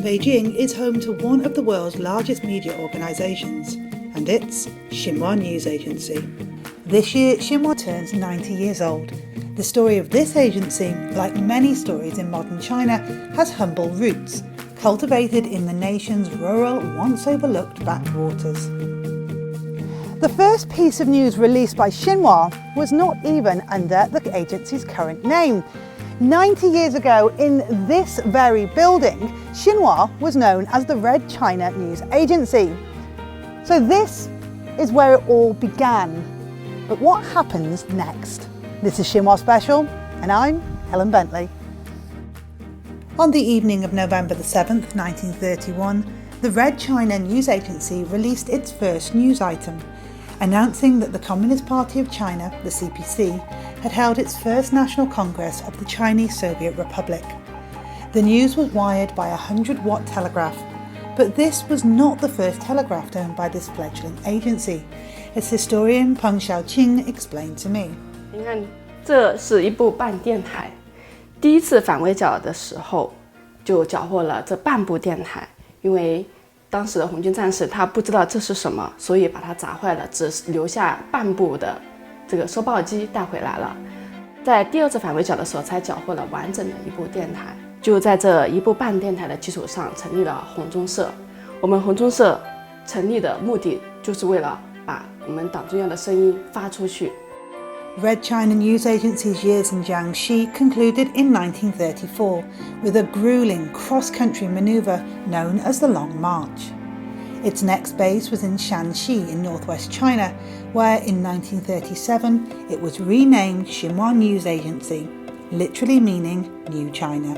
Beijing is home to one of the world's largest media organisations, and it's Xinhua News Agency. This year, Xinhua turns 90 years old. The story of this agency, like many stories in modern China, has humble roots, cultivated in the nation's rural, once overlooked backwaters. The first piece of news released by Xinhua was not even under the agency's current name. 90 years ago, in this very building, Xinhua was known as the Red China News Agency. So this is where it all began. But what happens next? This is Xinhua Special, and I'm Helen Bentley. On the evening of November the 7th, 1931, the Red China News Agency released its first news item, announcing that the Communist Party of China, the CPC, had held its first National Congress of the Chinese Soviet Republic. The news was wired by a 100-watt telegraph, but this was not the first telegraph owned by this fledgling agency, as historian Peng Xiaoqing explained to me. 您看，这是一部半电台。第一次反围剿的时候，就缴获了这半部电台，因为当时的红军战士他不知道这是什么，所以把它砸坏了，只留下半部的这个收报机带回来了。在第二次反围剿的时候，才缴获了完整的一部电台。就在这一部半电台的基础上，成立了红中社。我们红中社成立的目的，就是为了把我们党中央的声音发出去。Red China News Agency's years in Jiangxi concluded in 1934 with a grueling cross-country manoeuvre known as the Long March. Its next base was in Shanxi in northwest China, where in 1937 it was renamed Xinhua News Agency, literally meaning New China.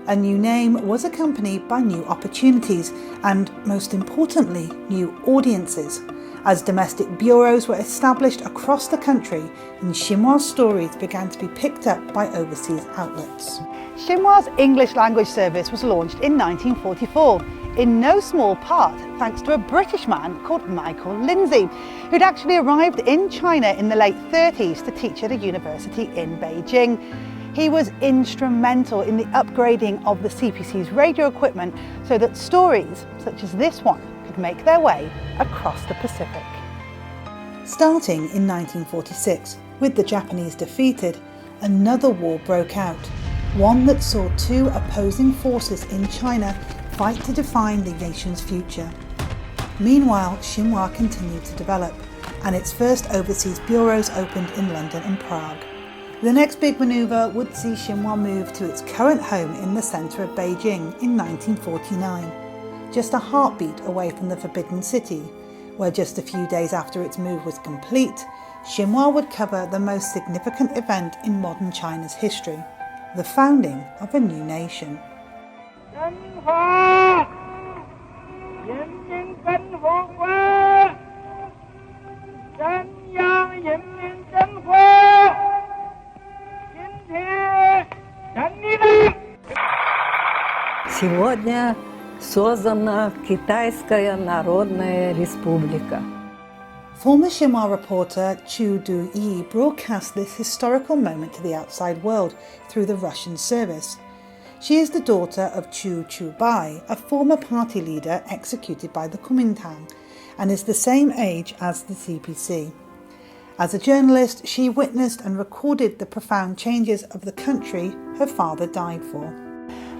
A new name was accompanied by new opportunities and, most importantly, new audiences, as domestic bureaus were established across the country and Xinhua's stories began to be picked up by overseas outlets. Xinhua's English language service was launched in 1944, in no small part thanks to a British man called Michael Lindsay, who'd actually arrived in China in the late 30s to teach at a university in Beijing. He was instrumental in the upgrading of the CPC's radio equipment so that stories such as this one could make their way across the Pacific. Starting in 1946, with the Japanese defeated, another war broke out, one that saw two opposing forces in China fight to define the nation's future. Meanwhile, Xinhua continued to develop, and its first overseas bureaus opened in London and Prague. The next big manoeuvre would see Xinhua move to its current home in the centre of Beijing in 1949, just a heartbeat away from the Forbidden City, where just a few days after its move was complete, Xinhua would cover the most significant event in modern China's history, the founding of a new nation. Сегодня создана Китайская Народная Республика. Former Xinhua reporter Chu Du-yi broadcast this historical moment to the outside world through the Russian service. She is the daughter of Chu Chubai, a former party leader executed by the Kuomintang, and is the same age as the CPC. As a journalist, she witnessed and recorded the profound changes of the country her father died for.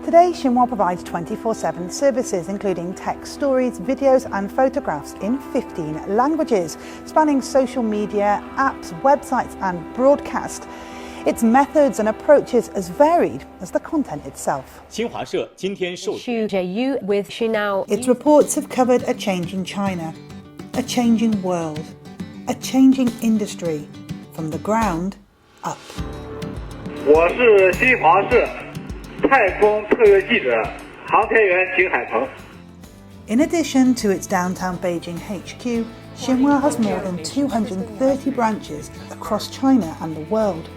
Today, Xinhua provides 24/7 services including text stories, videos and photographs in 15 languages, spanning social media, apps, websites and broadcast. Its methods and approaches as varied as the content itself. Its reports have covered a changing China, a changing world, a changing industry, from the ground up. 我是新华社太空特约记者航天员景海鹏。 In addition to its downtown Beijing HQ, Xinhua has more than 230 branches across China and the world,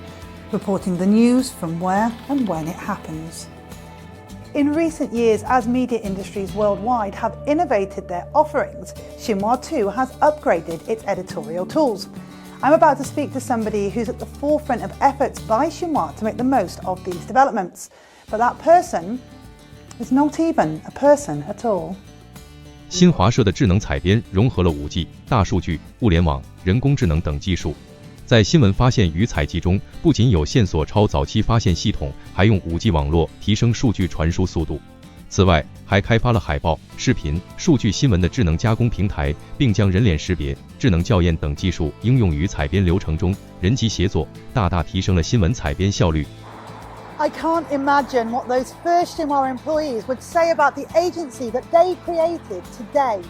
reporting the news from where and when it happens. In recent years, as media industries worldwide have innovated their offerings, Xinhua too has upgraded its editorial tools. I'm about to speak to somebody who's at the forefront of efforts by Xinhua to make the most of these developments. But that person It's not even a person at all. 新华社的智能采编融合了 5G、大数据、物联网、人工智能等技术，在新闻发现与采集中，不仅有线索超早期发现系统，还用 5G 网络提升数据传输速度。此外，还开发了海报、视频、数据新闻的智能加工平台，并将人脸识别、智能校验等技术应用于采编流程中，人机协作，大大提升了新闻采编效率。I can't imagine what those first Xinhua employees would say about the agency that they created today.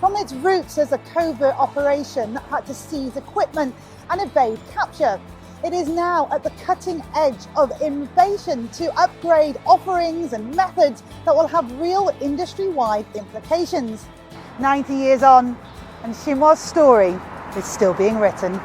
From its roots as a covert operation that had to seize equipment and evade capture, it is now at the cutting edge of innovation to upgrade offerings and methods that will have real industry-wide implications. 90 years on, and Xinhua's story is still being written.